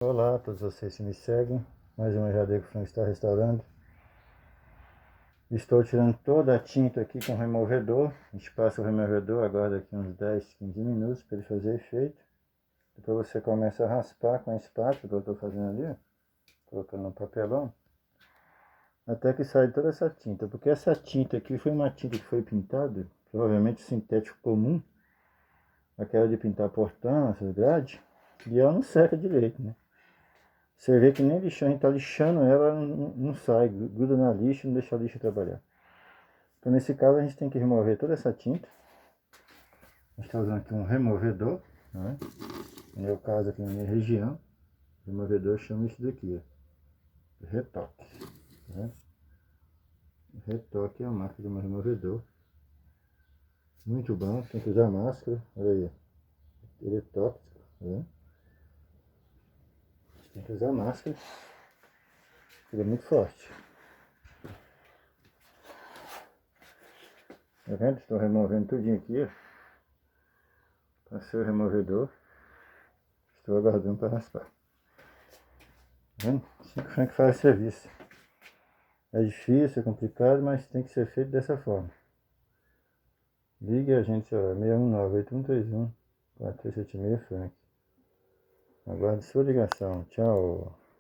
Olá a todos vocês que me seguem, mais uma Jadeco Frango está restaurando. Estou tirando toda a tinta aqui com o removedor. A gente passa o removedor agora daqui uns 10, 15 minutos para ele fazer efeito. Depois você começa a raspar com a espátula, que eu estou fazendo ali, ó, colocando no papelão, até que sai toda essa tinta. Porque essa tinta aqui foi uma tinta que foi pintada, provavelmente sintético comum, aquela de pintar portão, essas grades, e ela não seca direito, né? Você vê que nem lixando, a gente tá lixando ela, não sai, gruda na lixa, não deixa a lixa trabalhar. Então nesse caso a gente tem que remover toda essa tinta. A gente está usando aqui um removedor, né? No meu caso aqui na minha região, o removedor chama isso daqui, ó, Retoque. Né? Retoque é a marca do meu removedor. Muito bom, tem que usar máscara, olha aí, ele é tóxico, né? Tem que usar máscara, ele é muito forte. Tá vendo? Estou removendo tudinho aqui, ó. Passei o removedor. Estou aguardando para raspar. Tá vendo? Assim que o Frank faz serviço. É difícil, é complicado, mas tem que ser feito dessa forma. Ligue a gente, ó, 619-8131-4376 Frank. Aguarde sua ligação. Tchau.